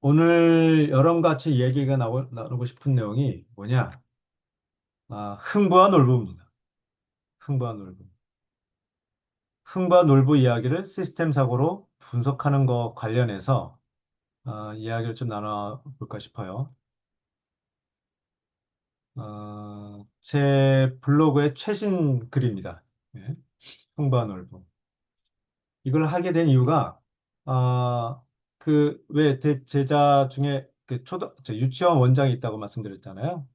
오늘 여러분과 같이 얘기가 나누고 싶은 내용이 뭐냐? 흥부와 놀부입니다. 흥부와 놀부. 흥부와 놀부 이야기를 시스템 사고로 분석하는 것 관련해서 이야기를 좀 나눠볼까 싶어요. 제 블로그의 최신 글입니다. 예, 흥부와 놀부. 이걸 하게 된 이유가 왜 제자 중에 유치원 원장이 있다고 말씀드렸잖아요.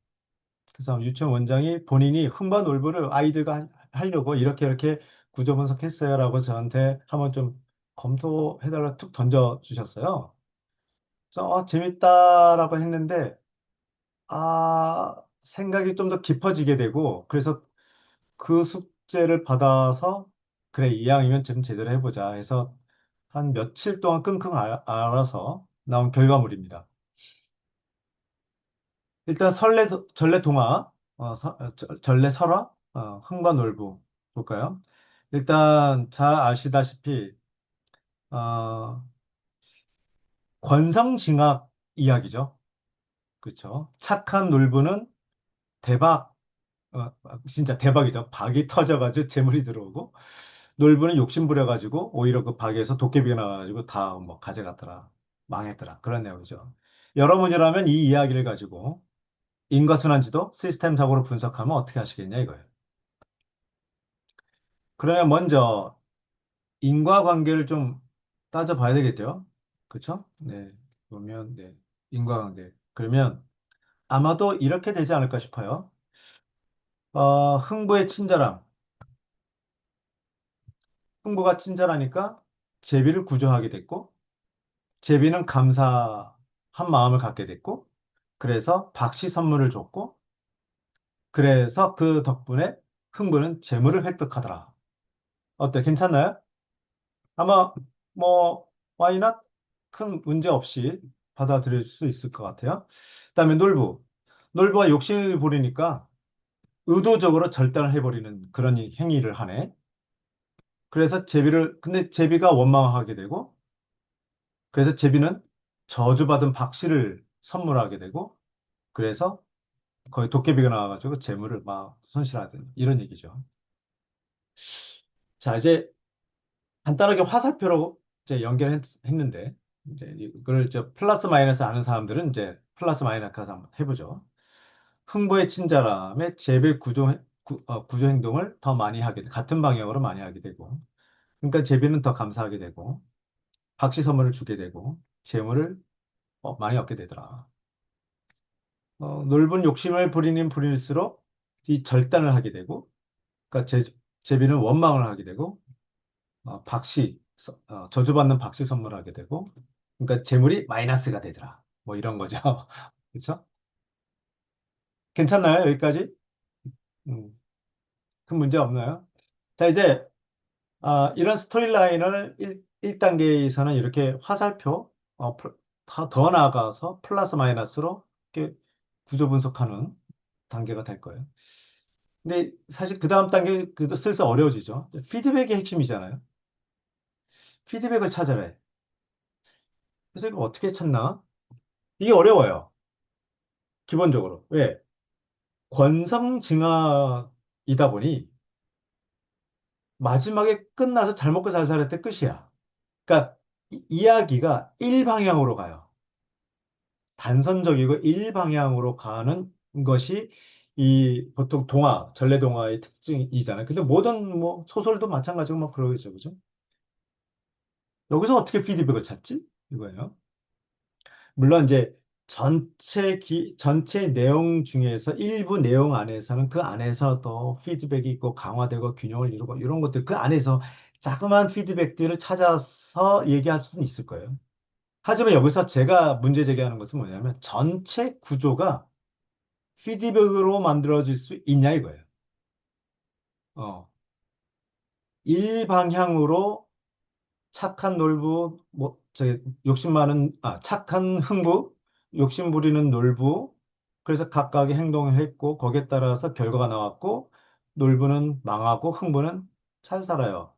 그래서 유치원 원장이 본인이 흥반 놀부를 아이들과 하려고 이렇게 구조 분석했어요라고 저한테 한번 좀 검토해달라 툭 던져주셨어요. 그래서 재밌다라고 했는데 생각이 좀 더 깊어지게 되고 그래서 그 숙제를 받아서 그래 이왕이면 좀 제대로 해보자 해서 한 며칠 동안 끙끙 앓아서 나온 결과물입니다. 일단 전래동화, 전래설화, 흥반놀부 볼까요? 일단 잘 아시다시피 어, 권성징악 이야기죠. 그렇죠? 착한 놀부는 대박, 진짜 대박이죠. 박이 터져가지고 재물이 들어오고 놀부는 욕심 부려가지고 오히려 그 박에서 도깨비가 나와가지고 다 뭐 가져갔더라, 망했더라 그런 내용이죠. 여러분이라면 이 이야기를 가지고 인과순환지도 시스템 사고로 분석하면 어떻게 하시겠냐 이거예요. 그러면 먼저 인과관계를 좀 따져봐야 되겠죠. 그렇죠? 네. 그러면 네. 인과관계. 그러면 아마도 이렇게 되지 않을까 싶어요. 흥부의 친절함. 흥부가 친절하니까 제비를 구조하게 됐고 제비는 감사한 마음을 갖게 됐고 그래서 박씨 선물을 줬고 그래서 그 덕분에 흥부는 재물을 획득하더라. 어때? 괜찮나요? 아마 뭐 why not? 큰 문제 없이 받아들일 수 있을 것 같아요. 그다음에 놀부. 놀부가 욕심을 부리니까 의도적으로 절단을 해버리는 그런 행위를 하네. 그래서 근데 제비가 원망하게 되고, 그래서 제비는 저주받은 박씨를 선물하게 되고, 그래서 거의 도깨비가 나와가지고 재물을 막 손실하는 이런 얘기죠. 자, 이제 간단하게 화살표로 이제 연결했는데, 이제 이걸 플러스 마이너스 아는 사람들은 이제 플러스 마이너스 한번 해보죠. 흥부의 친절함에 재배 구조 행동을 더 많이 같은 방향으로 많이 하게 되고, 그러니까 재배는 더 감사하게 되고, 박씨 선물을 주게 되고, 재물을 많이 얻게 되더라. 넓은 욕심을 부리는 부릴수록 이 절단을 하게 되고, 그러니까 제비는 원망을 하게 되고, 저주받는 박씨 선물하게 되고, 그러니까 재물이 마이너스가 되더라. 뭐 이런 거죠. 그렇죠? 괜찮나요? 여기까지? 음, 큰 문제 없나요? 자, 이제 이런 스토리라인을 1단계에서는 이렇게 화살표, 더 나아가서 플러스 마이너스로 이렇게 구조 분석하는 단계가 될 거예요. 근데 사실 그 다음 단계 슬슬 어려워지죠. 피드백이 핵심이잖아요. 피드백을 찾아라 해. 그래서 이거 어떻게 찾나? 이게 어려워요. 기본적으로. 왜? 권성징악이다 보니 마지막에 끝나서 잘 먹고 잘 살았대 끝이야. 그러니까 이야기가 일방향으로 가요. 단선적이고 일방향으로 가는 것이 이 보통 전래동화의 특징이잖아요. 근데 모든 뭐 소설도 마찬가지고 막 그러겠죠. 그죠? 여기서 어떻게 피드백을 찾지? 이거예요. 물론 이제 전체 내용 중에서 일부 내용 안에서는 그 안에서 또 피드백이 있고 강화되고 균형을 이루고 이런 것들 그 안에서 자그마한 피드백들을 찾아서 얘기할 수는 있을 거예요. 하지만 여기서 제가 문제 제기하는 것은 뭐냐면 전체 구조가 피드백으로 만들어질 수 있냐 이거예요. 어, 일방향으로 착한 놀부, 착한 흥부, 욕심 부리는 놀부, 그래서 각각의 행동을 했고, 거기에 따라서 결과가 나왔고, 놀부는 망하고, 흥부는 잘 살아요.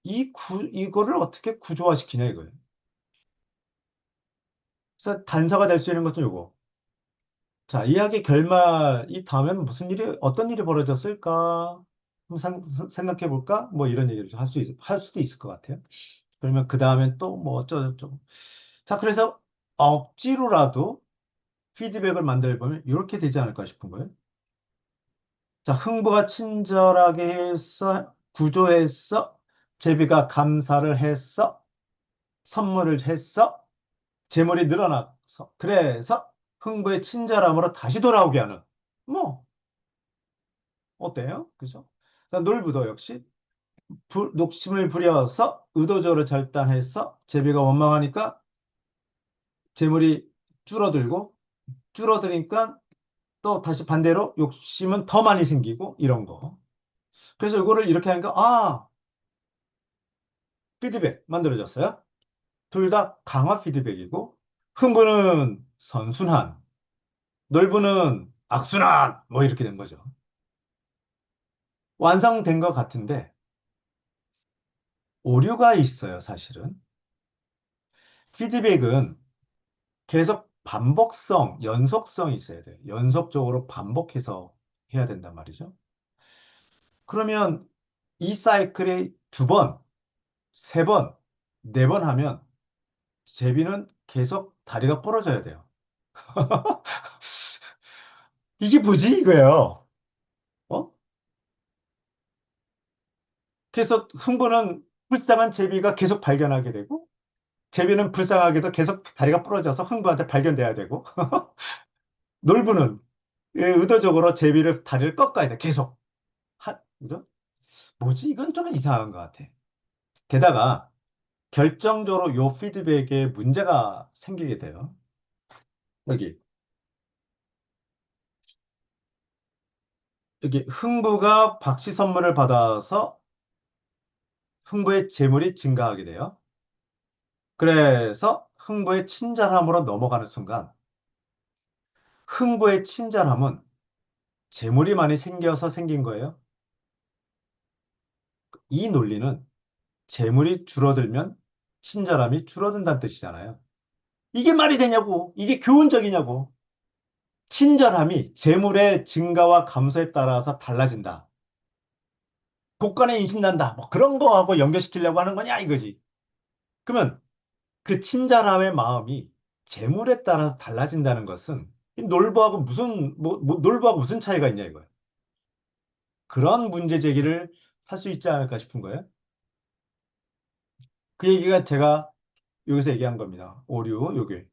이거를 어떻게 구조화시키냐, 이거예요. 그래서 단서가 될 수 있는 것은 요거. 자, 이야기 결말이 다음에는 무슨 일이, 어떤 일이 벌어졌을까? 한번 생각해 볼까? 뭐 이런 얘기를 할 수도 있을 것 같아요. 그러면 그 다음엔 또 뭐 어쩌고저쩌고. 자, 그래서 억지로라도 피드백을 만들어 보면 이렇게 되지 않을까 싶은 거예요. 자, 흥부가 친절하게 했어, 구조했어, 제비가 감사를 했어, 선물을 했어, 재물이 늘어났어. 그래서 흥부의 친절함으로 다시 돌아오게 하는. 뭐, 어때요? 그죠? 자, 놀부도 역시 녹심을 부려서 의도적으로 절단해서 제비가 원망하니까 재물이 줄어들고 줄어드니까 또 다시 반대로 욕심은 더 많이 생기고 이런 거. 그래서 이거를 이렇게 하니까 피드백 만들어졌어요. 둘 다 강화 피드백이고 흥부는 선순환, 놀부는 악순환 뭐 이렇게 된 거죠. 완성된 것 같은데 오류가 있어요, 사실은. 피드백은 계속 반복성, 연속성이 있어야 돼요. 연속적으로 반복해서 해야 된단 말이죠. 그러면 이 사이클에 두 번, 세 번, 네 번 하면 제비는 계속 다리가 부러져야 돼요. 이게 뭐지? 이거예요. 어? 그래서 흥부는 불쌍한 제비가 계속 발견하게 되고, 제비는 불쌍하게도 계속 다리가 부러져서 흥부한테 발견돼야 되고, 놀부는 의도적으로 제비를 다리를 꺾어야 돼. 계속. 그죠? 뭐지? 이건 좀 이상한 것 같아. 게다가 결정적으로 요 피드백에 문제가 생기게 돼요. 여기. 여기 흥부가 박씨 선물을 받아서 흥부의 재물이 증가하게 돼요. 그래서 흥부의 친절함으로 넘어가는 순간 흥부의 친절함은 재물이 많이 생겨서 생긴 거예요. 이 논리는 재물이 줄어들면 친절함이 줄어든다는 뜻이잖아요. 이게 말이 되냐고. 이게 교훈적이냐고. 친절함이 재물의 증가와 감소에 따라서 달라진다. 국간에 인신난다. 뭐 그런 거하고 연결시키려고 하는 거냐 이거지. 그러면 그 친절함의 마음이 재물에 따라서 달라진다는 것은 이 놀부하고 놀부하고 무슨 차이가 있냐 이거예요. 그런 문제 제기를 할 수 있지 않을까 싶은 거예요. 그 얘기가 제가 여기서 얘기한 겁니다. 오류 요게.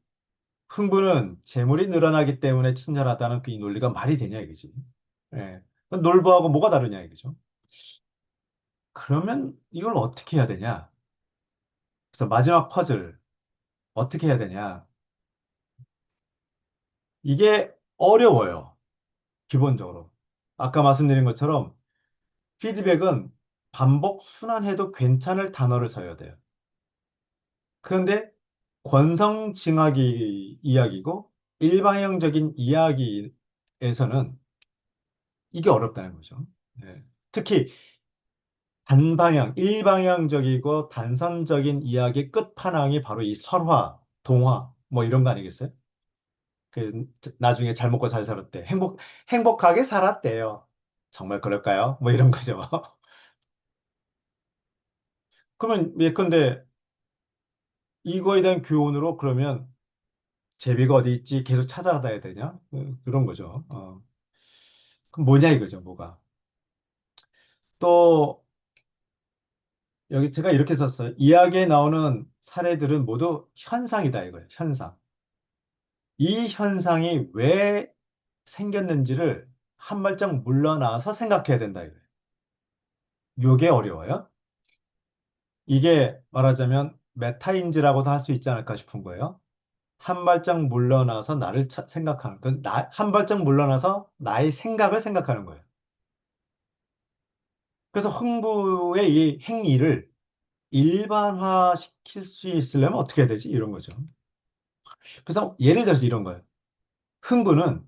흥부는 재물이 늘어나기 때문에 친절하다는 그 이 논리가 말이 되냐 이거지. 예. 놀부하고 뭐가 다르냐 이거죠. 그러면 이걸 어떻게 해야 되냐? 그래서 마지막 퍼즐 어떻게 해야 되냐? 이게 어려워요. 기본적으로. 아까 말씀드린 것처럼 피드백은 반복 순환해도 괜찮을 단어를 써야 돼요. 그런데 권성징악이 이야기고 일방향적인 이야기에서는 이게 어렵다는 거죠. 네. 특히 단방향, 일방향적이고 단선적인 이야기 끝판왕이 바로 이 설화, 동화 뭐 이런 거 아니겠어요? 나중에 잘 먹고 잘 살았대. 행복하게 살았대요. 정말 그럴까요? 뭐 이런 거죠. 그러면 예컨대 이거에 대한 교훈으로 그러면 제비가 어디 있지? 계속 찾아다야 되냐? 그런 거죠. 그럼 뭐냐 이거죠, 뭐가. 또 여기 제가 이렇게 썼어요. 이야기에 나오는 사례들은 모두 현상이다 이거예요. 현상. 이 현상이 왜 생겼는지를 한 발짝 물러나서 생각해야 된다 이거예요. 이게 어려워요. 이게 말하자면 메타인지라고도 할 수 있지 않을까 싶은 거예요. 한 발짝 물러나서 나를 생각하는, 한 발짝 물러나서 나의 생각을 생각하는 거예요. 그래서 흥부의 이 행위를 일반화 시킬 수 있으려면 어떻게 해야 되지? 이런 거죠. 그래서 예를 들어서 이런 거예요. 흥부는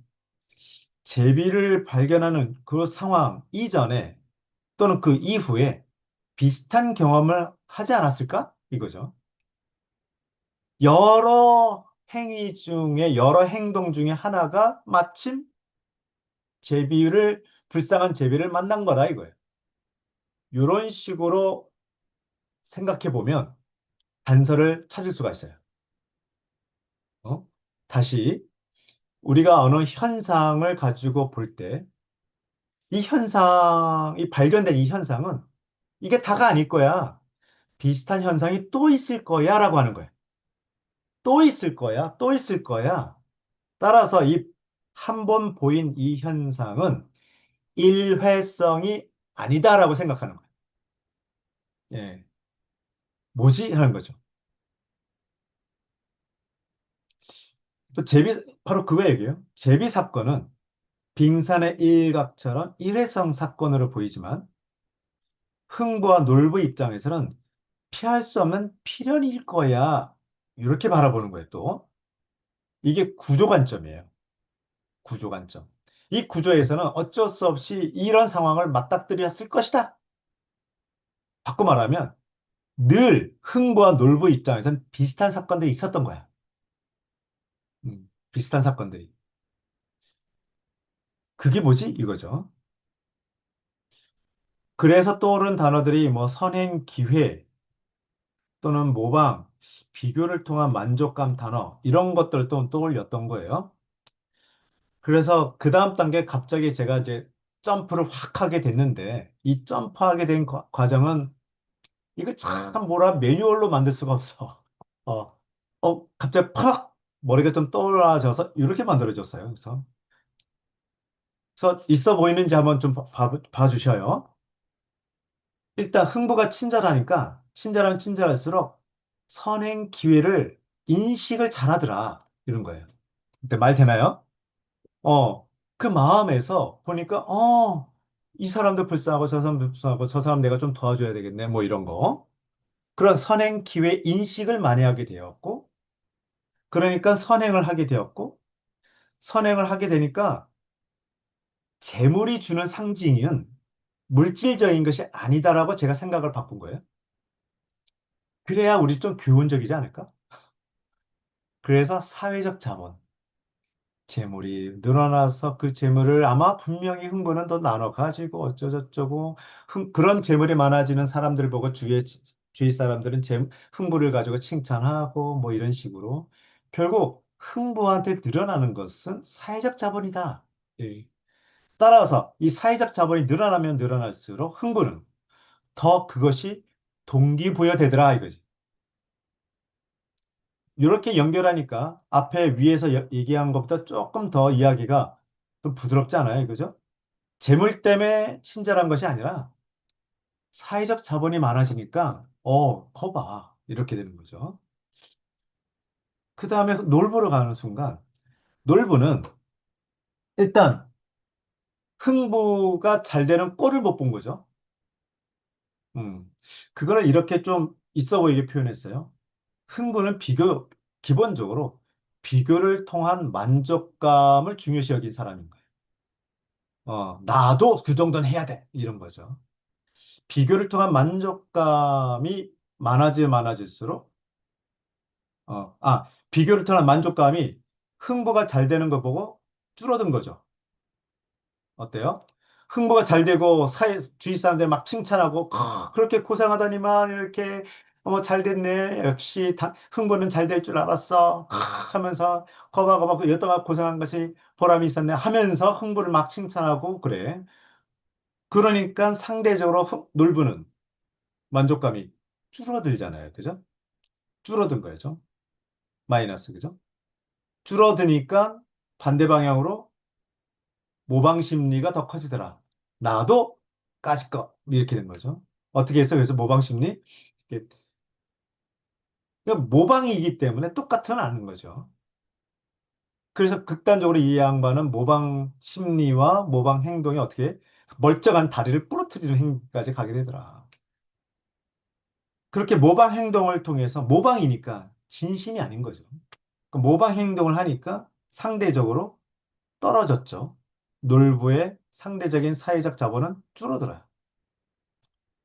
제비를 발견하는 그 상황 이전에 또는 그 이후에 비슷한 경험을 하지 않았을까? 이거죠. 여러 행위 중에 여러 행동 중에 하나가 마침 불쌍한 제비를 만난 거다 이거예요. 이런 식으로 생각해 보면 단서를 찾을 수가 있어요. 어? 다시 우리가 어느 현상을 가지고 볼 때 이 발견된 이 현상은 이게 다가 아닐 거야. 비슷한 현상이 또 있을 거야 라고 하는 거예요. 또 있을 거야, 또 있을 거야. 따라서 이 한 번 보인 이 현상은 일회성이 아니다라고 생각하는 거예요. 예. 뭐지? 하는 거죠. 또 바로 그거 얘기예요. 제비 사건은 빙산의 일각처럼 일회성 사건으로 보이지만 흥부와 놀부 입장에서는 피할 수 없는 필연일 거야. 이렇게 바라보는 거예요, 또. 이게 구조 관점이에요. 구조 관점. 이 구조에서는 어쩔 수 없이 이런 상황을 맞닥뜨렸을 것이다. 바꿔 말하면 늘 흥부와 놀부 입장에서는 비슷한 사건들이 있었던 거야. 비슷한 사건들이. 그게 뭐지? 이거죠. 그래서 떠오른 단어들이 뭐 선행, 기회 또는 모방, 비교를 통한 만족감 단어 이런 것들도 떠올렸던 거예요. 그래서 그 다음 단계 갑자기 제가 이제 점프를 확 하게 됐는데 이 점프하게 된 과정은 이거 참 뭐라 매뉴얼로 만들 수가 없어. 어, 갑자기 팍 머리가 좀 떠올라져서 이렇게 만들어졌어요. 그래서 있어 보이는지 한번 좀 봐주셔요. 일단 흥부가 친절하니까 친절하면 친절할수록 선행 기회를 인식을 잘하더라. 이런 거예요. 근데 말 되나요? 그 마음에서 보니까, 이 사람도 불쌍하고 저 사람도 불쌍하고 저 사람 내가 좀 도와줘야 되겠네. 뭐 이런 거. 그런 선행 기회 인식을 많이 하게 되었고, 그러니까 선행을 하게 되었고, 선행을 하게 되니까 재물이 주는 상징은 물질적인 것이 아니다라고 제가 생각을 바꾼 거예요. 그래야 우리 좀 교훈적이지 않을까? 그래서 사회적 자본, 재물이 늘어나서 그 재물을 아마 분명히 흥부는 더 나눠 가지고 어쩌고저쩌고 그런 재물이 많아지는 사람들 보고 주위 사람들은 흥부를 가지고 칭찬하고 뭐 이런 식으로 결국 흥부한테 늘어나는 것은 사회적 자본이다. 예. 따라서 이 사회적 자본이 늘어나면 늘어날수록 흥부는 더 그것이 동기부여되더라 이거지. 이렇게 연결하니까 앞에 위에서 얘기한 것보다 조금 더 이야기가 좀 부드럽지 않아요? 그죠? 재물 때문에 친절한 것이 아니라 사회적 자본이 많아지니까, 커봐. 이렇게 되는 거죠. 그 다음에 놀부로 가는 순간, 놀부는 일단 흥부가 잘 되는 꼴을 못 본 거죠. 음, 그거를 이렇게 좀 있어 보이게 표현했어요. 흥부는 기본적으로 비교를 통한 만족감을 중요시 여긴 사람인 거예요. 나도 그 정도는 해야 돼. 이런 거죠. 비교를 통한 만족감이 많아질수록, 비교를 통한 만족감이 흥부가 잘 되는 거 보고 줄어든 거죠. 어때요? 흥부가 잘 되고 주위 사람들 막 칭찬하고 그렇게 고생하더니만 이렇게 잘 됐네. 역시 흥부는 잘 될 줄 알았어. 하면서 거봐거봐 그 여태가 고생한 것이 보람이 있었네 하면서 흥부를 막 칭찬하고 그래. 그러니까 상대적으로 놀부는 만족감이 줄어들잖아요. 그죠? 줄어든 거죠. 마이너스. 그죠? 줄어드니까 반대 방향으로 모방 심리가 더 커지더라. 나도 까짓 거 이렇게 된 거죠. 어떻게 해서 그래서 모방 심리? 이게 그냥 모방이기 때문에 똑같은 않은 거죠. 그래서 극단적으로 이 양반은 모방 심리와 모방 행동이 어떻게 멀쩡한 다리를 부러뜨리는 행위까지 가게 되더라. 그렇게 모방 행동을 통해서 모방이니까 진심이 아닌 거죠. 그 모방 행동을 하니까 상대적으로 떨어졌죠. 놀부의 상대적인 사회적 자본은 줄어들어요.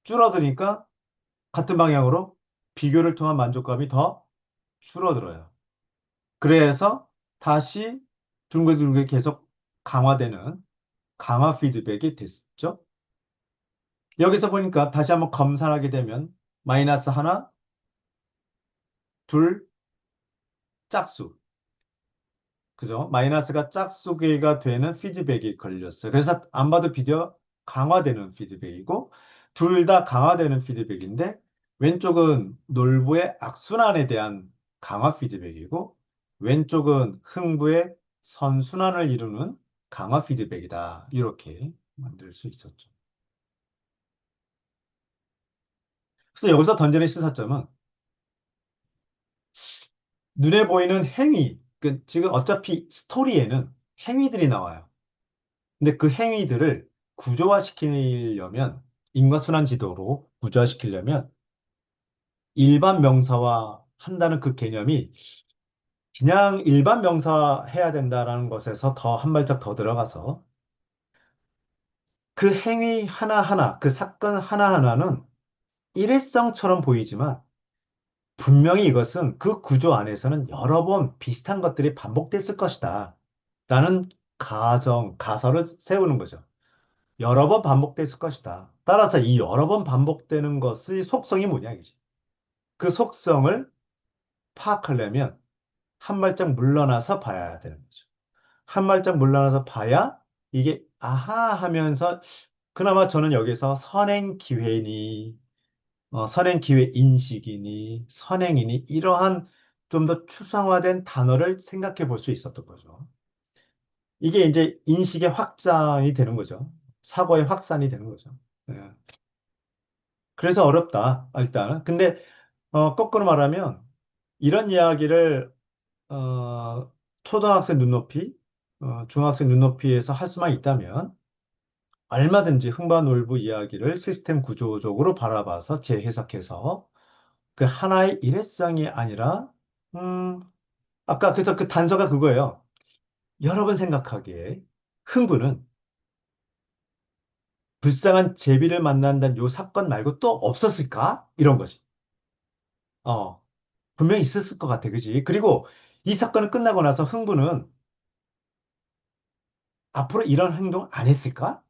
줄어드니까 같은 방향으로 비교를 통한 만족감이 더 줄어들어요. 그래서 다시 둥글둥글 계속 강화되는 강화 피드백이 됐죠. 여기서 보니까 다시 한번 검사를 하게 되면 마이너스 하나, 둘, 짝수. 그죠? 마이너스가 짝수계가 되는 피드백이 걸렸어요. 그래서 안 봐도 비디오 강화되는 피드백이고, 둘 다 강화되는 피드백인데, 왼쪽은 놀부의 악순환에 대한 강화 피드백이고, 왼쪽은 흥부의 선순환을 이루는 강화 피드백이다. 이렇게 만들 수 있었죠. 그래서 여기서 던지는 시사점은 눈에 보이는 행위, 지금 어차피 스토리에는 행위들이 나와요. 근데 그 행위들을 구조화시키려면, 인과순환 지도로 구조화시키려면 일반 명사화 한다는 그 개념이 그냥 일반 명사 해야 된다라는 것에서 더 한 발짝 더 들어가서 그 행위 하나하나, 그 사건 하나하나는 일회성처럼 보이지만 분명히 이것은 그 구조 안에서는 여러 번 비슷한 것들이 반복됐을 것이다. 라는 가설을 세우는 거죠. 여러 번 반복됐을 것이다. 따라서 이 여러 번 반복되는 것의 속성이 뭐냐, 이지. 그 속성을 파악하려면 한 발짝 물러나서 봐야 되는 거죠. 한 발짝 물러나서 봐야 이게 아하 하면서 그나마 저는 여기서 선행 기회니, 선행 기회 인식이니, 선행이니 이러한 좀 더 추상화된 단어를 생각해 볼 수 있었던 거죠. 이게 이제 인식의 확장이 되는 거죠. 사고의 확산이 되는 거죠. 예. 그래서 어렵다, 일단은. 근데, 거꾸로 말하면, 이런 이야기를, 초등학생 눈높이, 중학생 눈높이에서 할 수만 있다면, 얼마든지 흥반올부 이야기를 시스템 구조적으로 바라봐서 재해석해서, 그 하나의 일회성이 아니라, 음, 아까 그래서 그 단서가 그거예요. 여러 번 생각하기에, 흥부는 불쌍한 제비를 만난다는 요 사건 말고 또 없었을까? 이런 거지. 어. 분명히 있었을 것 같아, 그지? 그리고 이 사건이 끝나고 나서 흥부는 앞으로 이런 행동 안 했을까?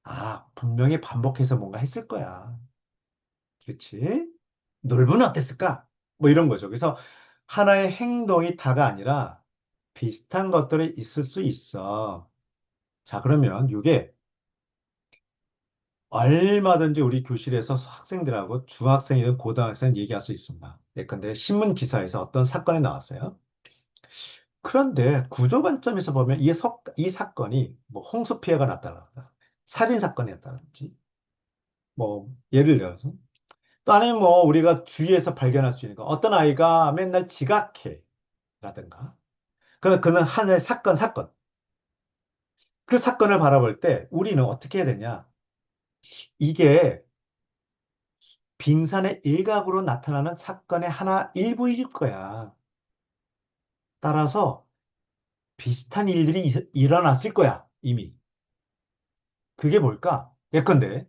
아, 분명히 반복해서 뭔가 했을 거야. 그렇지? 놀부는 어땠을까? 뭐 이런 거죠. 그래서 하나의 행동이 다가 아니라 비슷한 것들이 있을 수 있어. 자, 그러면 이게 얼마든지 우리 교실에서 학생들하고 중학생이든 고등학생 얘기할 수 있습니다. 예컨대 신문 기사에서 어떤 사건이 나왔어요. 그런데 구조 관점에서 보면 이 사건이 뭐 홍수 피해가 났다든가 살인 사건이었다든지 뭐 예를 들어서 또 아니면 뭐 우리가 주위에서 발견할 수 있는 거 어떤 아이가 맨날 지각해 라든가 그러면 그는 하나의 사건 그 사건을 바라볼 때 우리는 어떻게 해야 되냐 이게 빙산의 일각으로 나타나는 사건의 하나 일부일 거야. 따라서 비슷한 일들이 일어났을 거야 이미. 그게 뭘까? 예컨대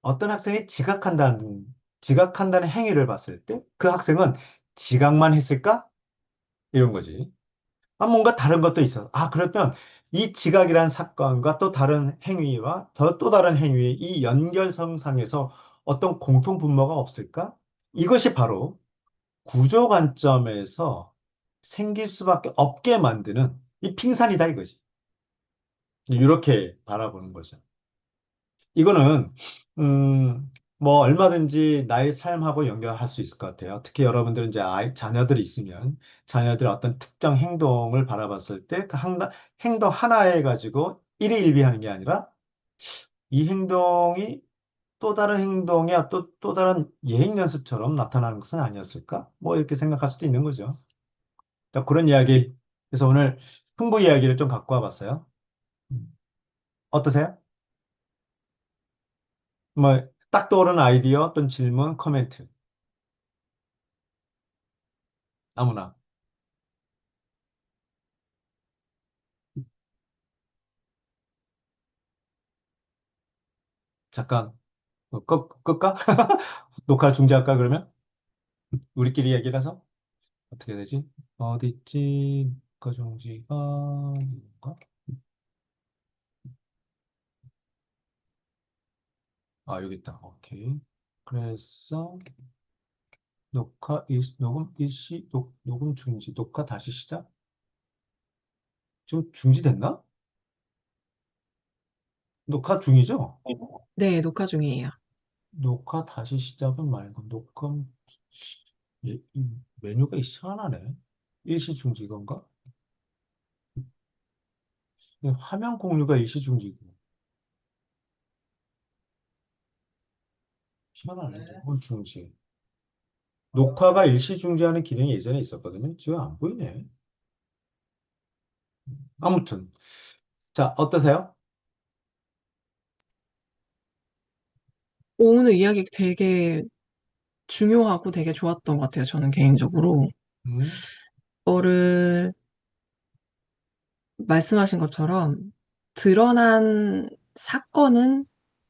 어떤 학생이 지각한다는 행위를 봤을 때 그 학생은 지각만 했을까? 이런 거지. 아, 뭔가 다른 것도 있어. 아, 그러면 이 지각이란 사건과 또 다른 행위와 또 다른 행위의 이 연결성상에서 어떤 공통 분모가 없을까? 이것이 바로 구조 관점에서 생길 수밖에 없게 만드는 이 핑산이다 이거지. 이렇게 바라보는 거죠. 이거는 뭐 얼마든지 나의 삶하고 연결할 수 있을 것 같아요. 특히 여러분들은 이제 자녀들이 있으면 자녀들의 어떤 특정 행동을 바라봤을 때 그 행동 하나에 가지고 일희일비하는 게 아니라 이 행동이 또 다른 행동의 또 다른 예행 연습처럼 나타나는 것은 아니었을까? 뭐 이렇게 생각할 수도 있는 거죠. 자, 그런 이야기. 그래서 오늘 풍부 이야기를 좀 갖고 와봤어요. 어떠세요? 뭐 딱 떠오르는 아이디어 또는 질문, 코멘트. 아무나. 잠깐, 끌까? 녹화를 중지할까, 그러면? 우리끼리 얘기라서? 어떻게 해야 되지? 어딨지? 녹화정지가 뭔가? 아, 여기 있다. 오케이. 그래서 녹음 일시, 녹음 중지, 녹화 다시 시작? 지금 중지됐나? 녹화 중이죠? 네, 녹화 중이에요. 녹화 다시 시작은 말고, 이 메뉴가 희한하네. 일시 중지 건가? 화면 공유가 일시 중지고, 희한하네. 녹음 중지. 녹화가 일시 중지하는 기능이 예전에 있었거든요. 지금 안 보이네. 아무튼. 자, 어떠세요? 오늘 이야기 되게 중요하고 되게 좋았던 것 같아요. 저는 개인적으로. 음, 거를 말씀하신 것처럼 드러난 사건은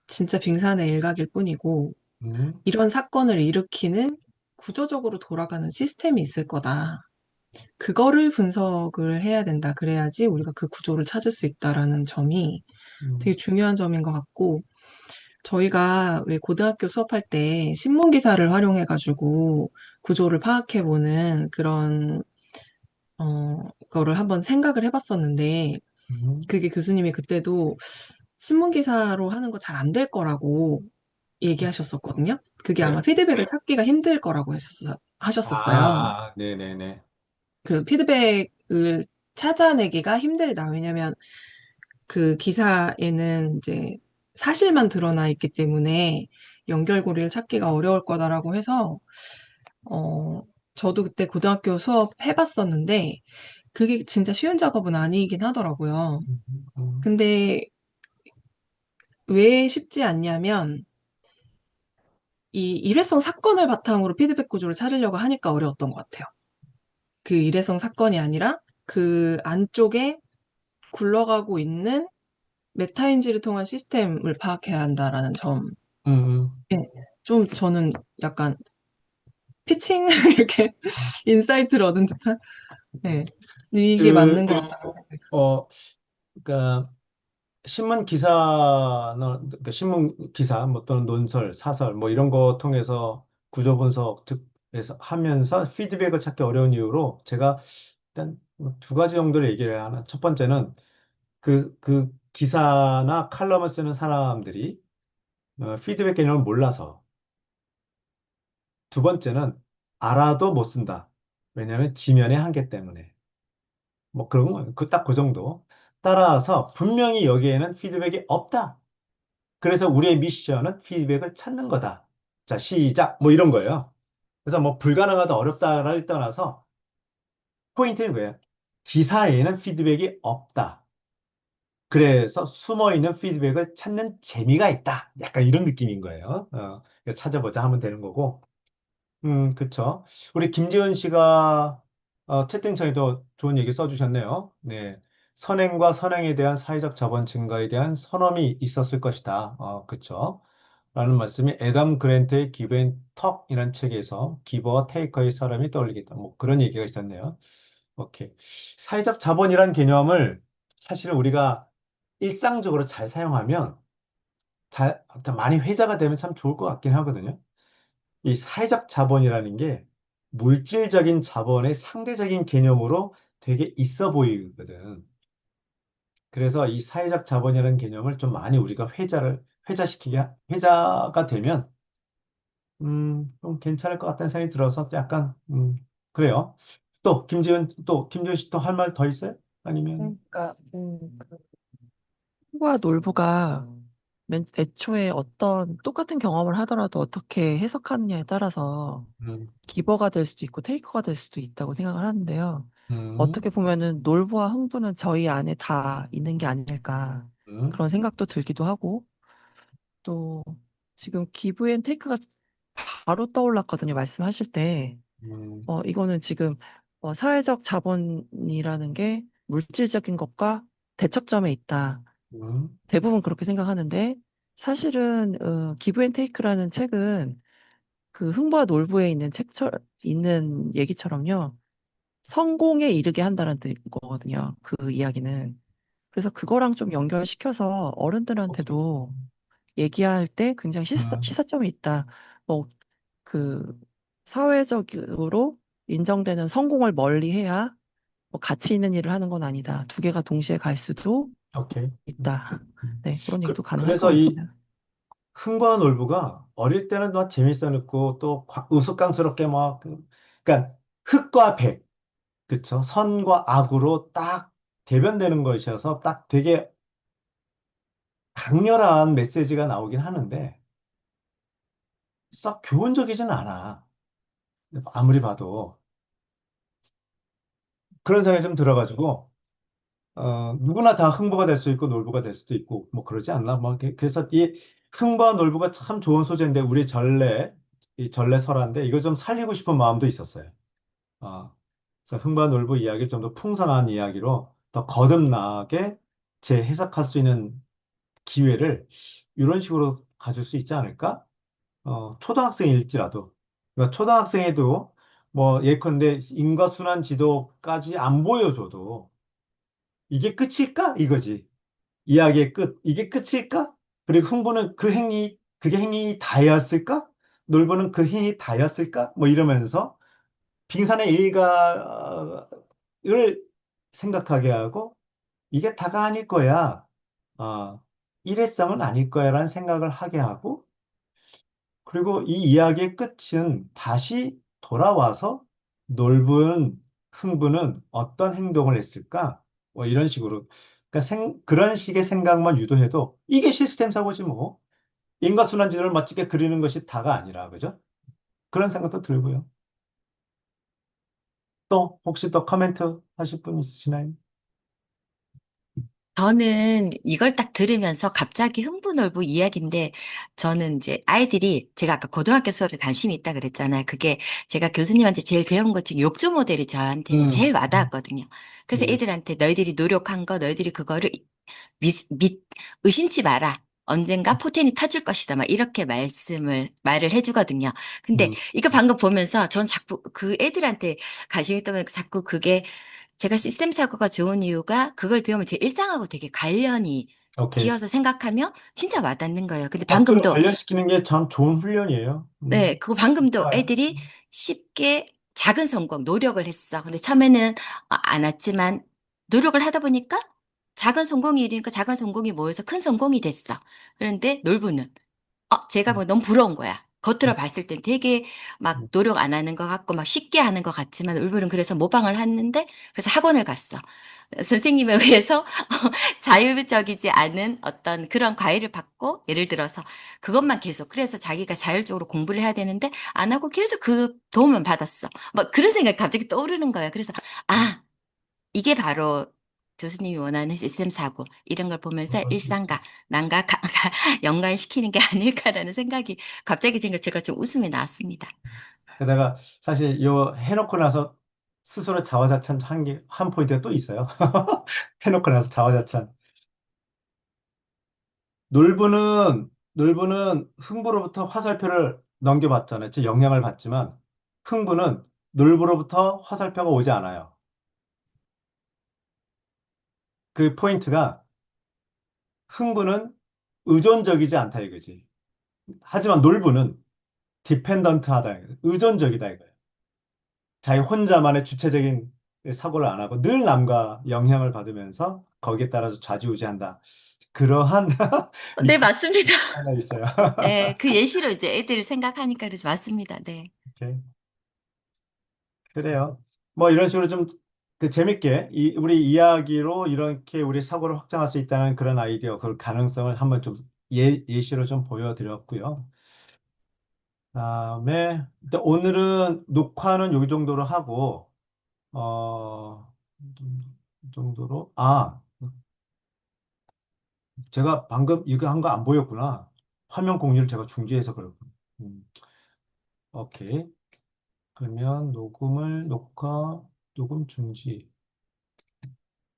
진짜 빙산의 일각일 뿐이고 음, 이런 사건을 일으키는 구조적으로 돌아가는 시스템이 있을 거다. 그거를 분석을 해야 된다. 그래야지 우리가 그 구조를 찾을 수 있다라는 점이 되게 음, 중요한 점인 것 같고 저희가 왜 고등학교 수업할 때 신문 기사를 활용해가지고 구조를 파악해보는 그런 거를 한번 생각을 해봤었는데 음. 그게 교수님이 그때도 신문 기사로 하는 거 잘 안 될 거라고 얘기하셨었거든요. 그게 아마 그래요? 피드백을 찾기가 힘들 거라고 하셨었어요. 네네네. 그래서 피드백을 찾아내기가 힘들다. 왜냐면 그 기사에는 이제 사실만 드러나 있기 때문에 연결고리를 찾기가 어려울 거다라고 해서, 어, 저도 그때 고등학교 수업 해봤었는데, 그게 진짜 쉬운 작업은 아니긴 하더라고요. 음, 음, 근데 왜 쉽지 않냐면, 이 일회성 사건을 바탕으로 피드백 구조를 찾으려고 하니까 어려웠던 것 같아요. 그 일회성 사건이 아니라 그 안쪽에 굴러가고 있는 메타인지를 통한 시스템을 파악해야 한다라는 점. 음, 예. 좀 저는 약간 피칭 이렇게 음. 인사이트를 얻은 듯한 네. 이게 맞는 그, 것 같다고 생각이 들어요. 어, 그러니까 신문 기사나 그러니까 신문 기사 뭐 또는 논설, 사설 뭐 이런 거 통해서 구조 분석 즉해서 하면서 피드백을 찾기 어려운 이유로 제가 일단 뭐두 가지 정도를 얘기를 해야 하나. 첫 번째는 그 기사나 칼럼을 쓰는 사람들이 피드백 개념을 몰라서. 두 번째는 알아도 못 쓴다. 왜냐하면 지면의 한계 때문에. 뭐 그런 거, 딱 그 정도. 따라서 분명히 여기에는 피드백이 없다. 그래서 우리의 미션은 피드백을 찾는 거다. 자, 시작. 뭐 이런 거예요. 그래서 뭐 불가능하다, 어렵다를 떠나서 포인트는 뭐예요? 기사에는 피드백이 없다. 그래서 숨어 있는 피드백을 찾는 재미가 있다. 약간 이런 느낌인 거예요. 그래서 찾아보자 하면 되는 거고. 그쵸. 우리 김지은 씨가 채팅창에도 좋은 얘기 써주셨네요. 네. 선행과 선행에 대한 사회적 자본 증가에 대한 선언이 있었을 것이다. 그쵸. 라는 말씀이 애덤 그랜트의 기브 앤 턱이라는 책에서 기버와 테이커의 사람이 떠올리겠다. 뭐 그런 얘기가 있었네요. 오케이. 사회적 자본이란 개념을 사실은 우리가 일상적으로 잘 사용하면 많이 회자가 되면 참 좋을 것 같긴 하거든요. 이 사회적 자본이라는 게 물질적인 자본의 상대적인 개념으로 되게 있어 보이거든. 그래서 이 사회적 자본이라는 개념을 좀 많이 우리가 회자가 되면, 좀 괜찮을 것 같다는 생각이 들어서 약간, 그래요. 김지은 씨 또 할 말 더 있어요? 아니면, 그러니까 과 놀부가 애초에 어떤 똑같은 경험을 하더라도 어떻게 해석하느냐에 따라서 음, 기버가 될 수도 있고 테이커가 될 수도 있다고 생각을 하는데요. 음, 어떻게 보면은 놀부와 흥부는 저희 안에 다 있는 게 아닐까 음, 그런 생각도 들기도 하고 또 지금 기브 앤 테이크가 바로 떠올랐거든요. 말씀하실 때. 음, 이거는 지금 사회적 자본이라는 게 물질적인 것과 대척점에 있다. 음, 대부분 그렇게 생각하는데 사실은 기브 앤 테이크라는 책은 그 흥부와 놀부에 있는 있는 얘기처럼요. 성공에 이르게 한다는 거거든요. 그 이야기는. 그래서 그거랑 좀 연결시켜서 오케이. 어른들한테도 얘기할 때 굉장히 음, 시사점이 있다. 뭐, 그, 사회적으로 인정되는 성공을 멀리해야 뭐 가치 있는 일을 하는 건 아니다. 두 개가 동시에 갈 수도 오케이. 있다. 네, 그런 얘기도 가능할 것 그래서 이 같습니다. 흥과 놀부가 어릴 때는 막 재밌어 놓고 또 우스꽝스럽게 막, 그러니까 흑과 백, 그쵸? 선과 악으로 딱 대변되는 것이어서 딱 되게 강렬한 메시지가 나오긴 하는데 썩 교훈적이지는 않아. 아무리 봐도. 그런 생각이 좀 들어가지고, 누구나 다 흥부가 될 수 있고 놀부가 될 수도 있고, 뭐 그러지 않나? 뭐, 그래서 이 흥부와 놀부가 참 좋은 소재인데, 우리 이 전래 설화인데, 이거 좀 살리고 싶은 마음도 있었어요. 어, 그래서 흥부와 놀부 이야기를 좀 더 풍성한 이야기로 더 거듭나게 재해석할 수 있는 기회를 이런 식으로 가질 수 있지 않을까? 초등학생일지라도. 그러니까 초등학생에도 뭐 예컨대 인과순환 지도까지 안 보여줘도 이게 끝일까? 이거지. 이야기의 끝. 이게 끝일까? 그리고 흥부는 그게 행위 다였을까? 놀부는 그 행위 다였을까? 뭐 이러면서 빙산의 일가를 생각하게 하고 이게 다가 아닐 거야. 아, 일회성은 아닐 거야라는 생각을 하게 하고 그리고 이 이야기의 끝은 다시 돌아와서 놀부는 흥부는 어떤 행동을 했을까? 뭐 이런 식으로 그러니까 그런 식의 생각만 유도해도 이게 시스템 사고지 뭐 인과순환지를 멋지게 그리는 것이 다가 아니라 그죠? 그런 생각도 들고요. 또 혹시 또 코멘트 하실 분 있으시나요? 저는 이걸 딱 들으면서 갑자기 흥부놀부 이야기인데, 저는 이제 아이들이 제가 아까 고등학교 수업에 관심이 있다 그랬잖아요. 그게 제가 교수님한테 제일 배운 것 중에 욕조 모델이 저한테는 음, 제일 와닿았거든요. 그래서 음, 애들한테 너희들이 노력한 거, 너희들이 그거를 의심치 마라. 언젠가 포텐이 터질 것이다. 막 이렇게 말을 해주거든요. 근데 음, 이거 방금 보면서 전 자꾸 그 애들한테 관심이 있다면 자꾸 그게 제가 시스템 사고가 좋은 이유가 그걸 배우면 제 일상하고 되게 관련이 오케이. 지어서 생각하면 진짜 와닿는 거예요. 근데 그걸 방금도, 관련시키는 게 참 좋은 훈련이에요. 네, 그거 방금도 좋아요. 애들이 쉽게 작은 성공, 노력을 했어. 근데 처음에는 안 왔지만 노력을 하다 보니까 작은 성공이 일으니까 작은 성공이 모여서 큰 성공이 됐어. 그런데 놀부는 제가 뭐 너무 부러운 거야. 겉으로 봤을 땐 되게 막 노력 안 하는 것 같고 막 쉽게 하는 것 같지만 울버는 그래서 모방을 했는데 그래서 학원을 갔어. 선생님에 의해서 자율적이지 않은 어떤 그런 과외를 받고 예를 들어서 그것만 계속 그래서 자기가 자율적으로 공부를 해야 되는데 안 하고 계속 그 도움을 받았어. 막 그런 생각이 갑자기 떠오르는 거예요. 그래서 아, 이게 바로 교수님이 원하는 시스템 사고 이런 걸 보면서 일상과 난과 연관시키는 게 아닐까라는 생각이 갑자기 든 거 제가 좀 웃음이 나왔습니다. 게다가 사실 요 해놓고 나서 스스로 자화자찬 한 포인트가 또 있어요. 해놓고 나서 자화자찬. 놀부는 흥부로부터 화살표를 넘겨받잖아요. 즉 영향을 받지만 흥부는 놀부로부터 화살표가 오지 않아요. 그 포인트가 흥부는 의존적이지 않다 이거지. 하지만 놀부는 디펜던트하다, 의존적이다 이거예요. 자기 혼자만의 주체적인 사고를 안 하고 늘 남과 영향을 받으면서 거기에 따라서 좌지우지한다. 그러한 네, 미학 맞습니다. 하나 있어요. 네, 그 예시로 이제 애들을 생각하니까 그래서 맞습니다. 네. 오케이. 그래요. 뭐 이런 식으로 좀 그 재밌게 우리 이야기로 이렇게 우리 사고를 확장할 수 있다는 그런 아이디어, 그 가능성을 한번 좀 예시로 좀 보여드렸고요. 그다음에 일단 오늘은 녹화는 요 정도로 하고 이 정도로 제가 방금 이거 한 거 안 보였구나. 화면 공유를 제가 중지해서 그렇군. 오케이. 그러면 녹음 중지.